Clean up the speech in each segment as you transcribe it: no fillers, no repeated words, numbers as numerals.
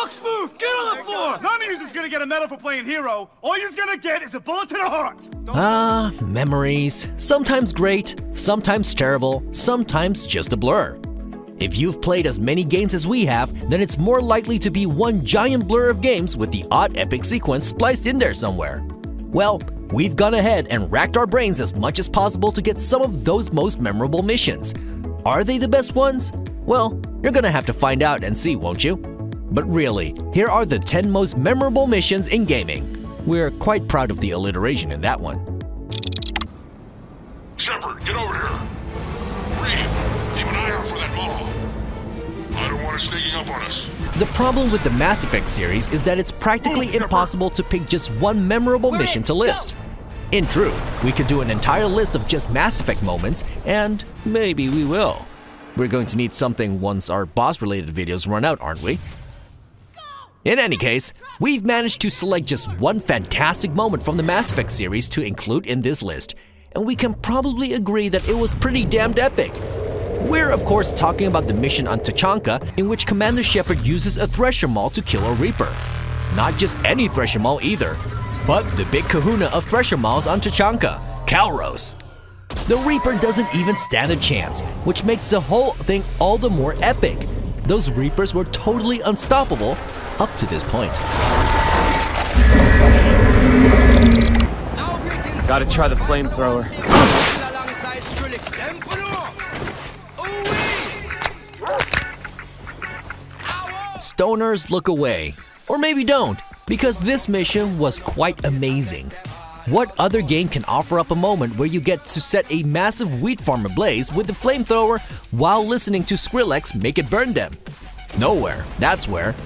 Fox, move! Get on the floor! None of you is gonna get a medal for playing hero. All you're gonna get is a bullet to the heart. Memories. Sometimes great, sometimes terrible, sometimes just a blur. If you've played as many games as we have, then it's more likely to be one giant blur of games with the odd epic sequence spliced in there somewhere. Well, we've gone ahead and racked our brains as much as possible to get some of those most memorable missions. Are they the best ones? Well, you're gonna have to find out and see, won't you? But really, here are the 10 most memorable missions in gaming. We're quite proud of the alliteration in that one. Shepard, get over here. Reeve, keep an eye out for that mall. I don't want it sneaking up on us. The problem with the Mass Effect series is that it's practically impossible to pick just one memorable mission to list. In truth, we could do an entire list of just Mass Effect moments, and maybe we will. We're going to need something once our boss-related videos run out, aren't we? In any case, we've managed to select just one fantastic moment from the Mass Effect series to include in this list, and we can probably agree that it was pretty damned epic. We're of course talking about the mission on Tachanka, in which Commander Shepard uses a Thresher Maul to kill a Reaper. Not just any Thresher Maul either, but the big kahuna of Thresher Mauls on Tachanka, Calros. The Reaper doesn't even stand a chance, which makes the whole thing all the more epic. Those Reapers were totally unstoppable up to this point. Gotta try the flamethrower. Stoners look away, or maybe don't, because this mission was quite amazing. What other game can offer up a moment where you get to set a massive wheat farm ablaze with a flamethrower while listening to Skrillex make it burn them? Nowhere, that's where.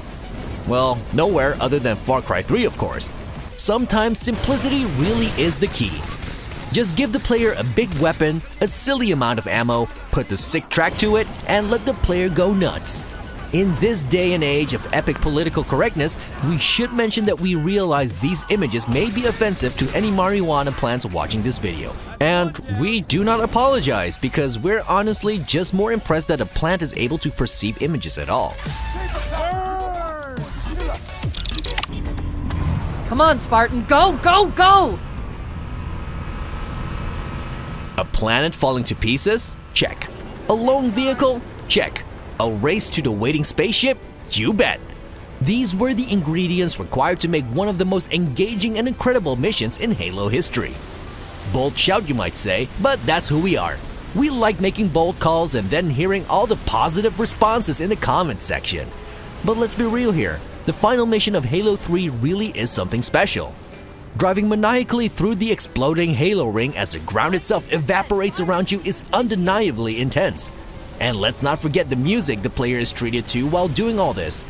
Well, nowhere other than Far Cry 3, of course. Sometimes simplicity really is the key. Just give the player a big weapon, a silly amount of ammo, put the sick track to it, and let the player go nuts. In this day and age of epic political correctness, we should mention that we realize these images may be offensive to any marijuana plants watching this video. And we do not apologize, because we're honestly just more impressed that a plant is able to perceive images at all. Come on, Spartan, go, go, go! A planet falling to pieces? Check. A lone vehicle? Check. A race to the waiting spaceship? You bet! These were the ingredients required to make one of the most engaging and incredible missions in Halo history. Bold shout, you might say, but that's who we are. We like making bold calls and then hearing all the positive responses in the comments section. But let's be real here, the final mission of Halo 3 really is something special. Driving maniacally through the exploding Halo ring as the ground itself evaporates around you is undeniably intense. And let's not forget the music the player is treated to while doing all this.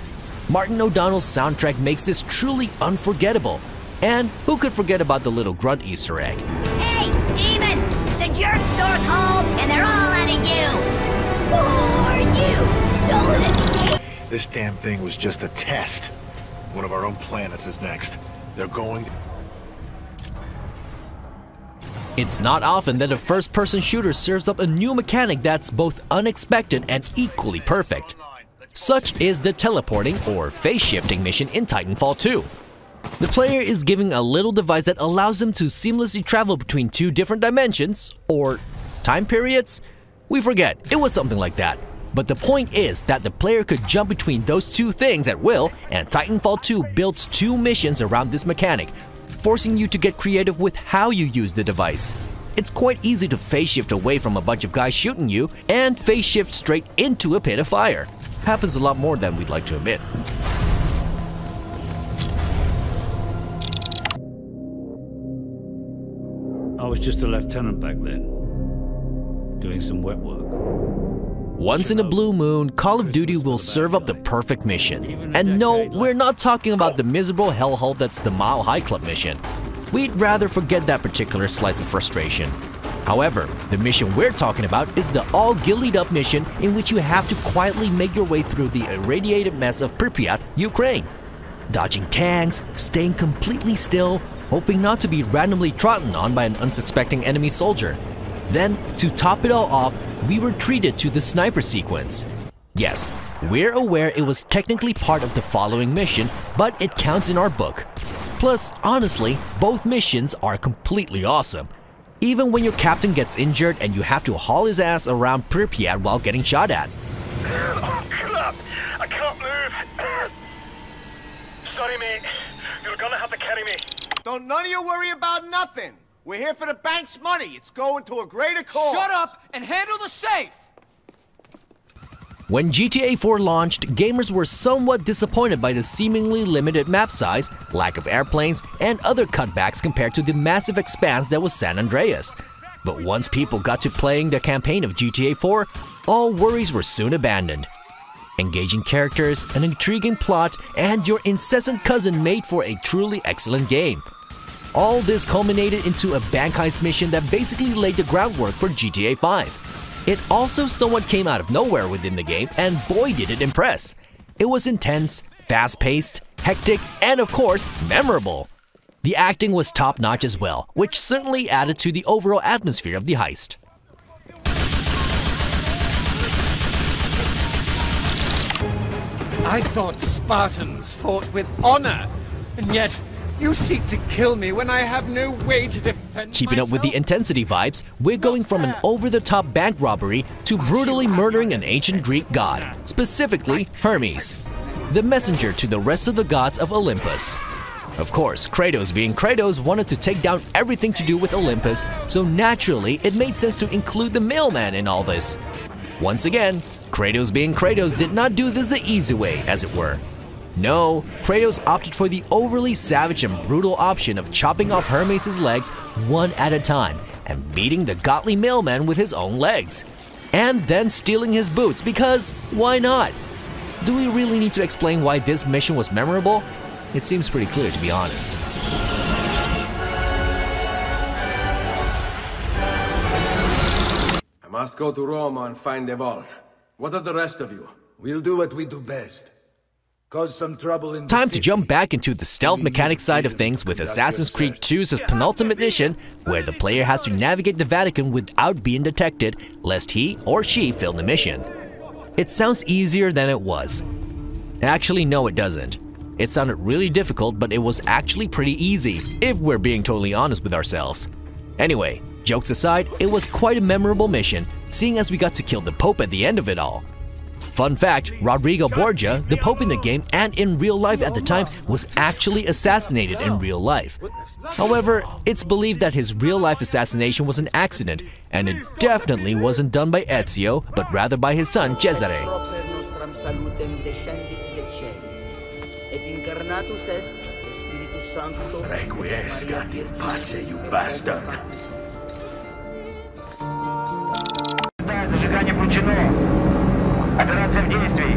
Martin O'Donnell's soundtrack makes this truly unforgettable. And who could forget about the little grunt Easter egg? Hey, Demon! The jerk store called, and they're all out of you! Who are you? Stolen it! This damn thing was just a test. One of our own planets is next. They're going... It's not often that a first-person shooter serves up a new mechanic that's both unexpected and equally perfect. Such is the teleporting or phase-shifting mission in Titanfall 2. The player is given a little device that allows them to seamlessly travel between two different dimensions, or time periods? We forget, it was something like that. But the point is that the player could jump between those two things at will, and Titanfall 2 builds two missions around this mechanic, forcing you to get creative with how you use the device. It's quite easy to phase shift away from a bunch of guys shooting you and phase shift straight into a pit of fire. Happens a lot more than we'd like to admit. I was just a lieutenant back then, doing some wet work. Once in a blue moon, Call of Duty will serve up the perfect mission. And no, we're not talking about the miserable hellhole that's the Mile High Club mission. We'd rather forget that particular slice of frustration. However, the mission we're talking about is the all-gillied up mission in which you have to quietly make your way through the irradiated mess of Pripyat, Ukraine. Dodging tanks, staying completely still, hoping not to be randomly trodden on by an unsuspecting enemy soldier. Then, to top it all off, we were treated to the sniper sequence. Yes, We're aware it was technically part of the following mission, but it counts in our book. Plus, honestly, both missions are completely awesome. Even when your captain gets injured and you have to haul his ass around Pripyat while getting shot at. Oh, crap! I can't move! Sorry, mate. You're gonna have to carry me. Don't none of you worry about nothing. We're here for the bank's money. It's going to a greater cause. Shut up and handle the safe! When GTA 4 launched, gamers were somewhat disappointed by the seemingly limited map size, lack of airplanes, and other cutbacks compared to the massive expanse that was San Andreas. But once people got to playing the campaign of GTA 4, all worries were soon abandoned. Engaging characters, an intriguing plot, and your incessant cousin made for a truly excellent game. All this culminated into a bank heist mission that basically laid the groundwork for GTA 5. It also somewhat came out of nowhere within the game, and boy did it impress. It was intense, fast-paced, hectic, and of course, memorable. The acting was top-notch as well, which certainly added to the overall atmosphere of the heist. I thought Spartans fought with honor, and yet you seek to kill me when I have no way to defend Keeping myself? up with the intensity vibes, we're going from an over-the-top bank robbery to brutally murdering an ancient Greek god, specifically Hermes, the messenger to the rest of the gods of Olympus. Of course, Kratos being Kratos wanted to take down everything to do with Olympus, so naturally it made sense to include the mailman in all this. Once again, Kratos being Kratos did not do this the easy way, as it were. No, Kratos opted for the overly savage and brutal option of chopping off Hermes' legs one at a time and beating the godly mailman with his own legs. And then stealing his boots because why not? Do we really need to explain why this mission was memorable? It seems pretty clear, to be honest. I must go to Roma and find the vault. What of the rest of you? We'll do what we do best. Cause some trouble in the Time to city. jump back into the stealth mechanic side of things with Assassin's Creed 2's penultimate mission, where the player has to navigate the Vatican without being detected, lest he or she fail the mission. It sounds easier than it was. Actually, no, it doesn't. It sounded really difficult, but it was actually pretty easy, if we're being totally honest with ourselves. Anyway, jokes aside, it was quite a memorable mission, seeing as we got to kill the Pope at the end of it all. Fun fact, Rodrigo Borgia, the Pope in the game and in real life at the time, was actually assassinated in real life. However, it's believed that his real-life assassination was an accident, and it definitely wasn't done by Ezio, but rather by his son Cesare. Requiescat in pace, you bastard. Зажигание включено. Операция в действии.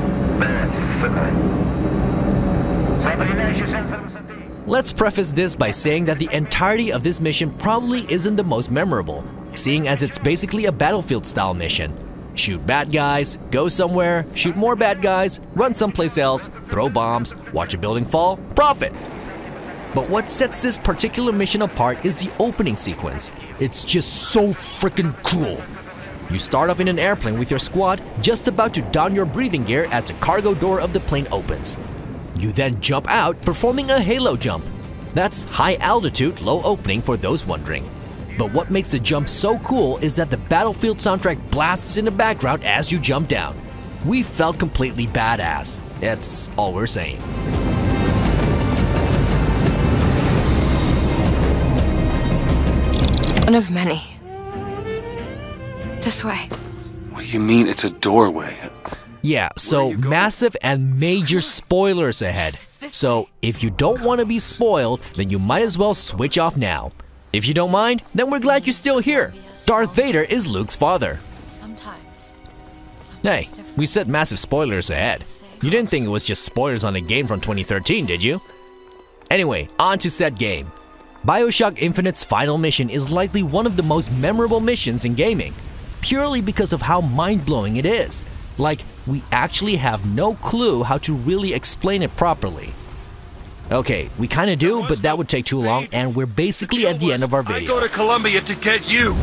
Соединяющий сенсор высоты. Let's preface this by saying that the entirety of this mission probably isn't the most memorable, seeing as it's basically a Battlefield-style mission. Shoot bad guys, go somewhere, shoot more bad guys, run someplace else, throw bombs, watch a building fall, profit! But what sets this particular mission apart is the opening sequence. It's just so freaking cool. You start off in an airplane with your squad, just about to don your breathing gear as the cargo door of the plane opens. You then jump out, performing a halo jump. That's high altitude, low opening for those wondering. But what makes the jump so cool is that the Battlefield soundtrack blasts in the background as you jump down. We felt completely badass. That's all we're saying. One of many. This way. What do you mean it's a doorway? Yeah, so massive and major spoilers ahead. So if you don't want to be spoiled, then you might as well switch off now. If you don't mind, then we're glad you're still here. Darth Vader is Luke's father. Hey, we said massive spoilers ahead. You didn't think it was just spoilers on a game from 2013, did you? Anyway, on to said game. BioShock Infinite's final mission is likely one of the most memorable missions in gaming, purely because of how mind-blowing it is. Like, we actually have no clue how to really explain it properly. Okay, we kinda do, but that would take too long, and we're basically at the end of our video. I go to Columbia to get you!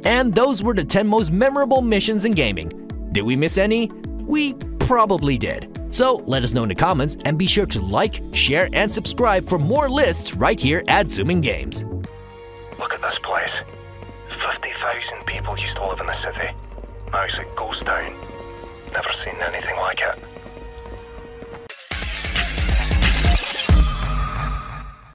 And those were the 10 most memorable missions in gaming. Did we miss any? We probably did. So let us know in the comments and be sure to like, share, and subscribe for more lists right here at Zoomin Games. Look at this place. 50,000 people used to live in the city. Now it's a ghost town. Never seen anything like it.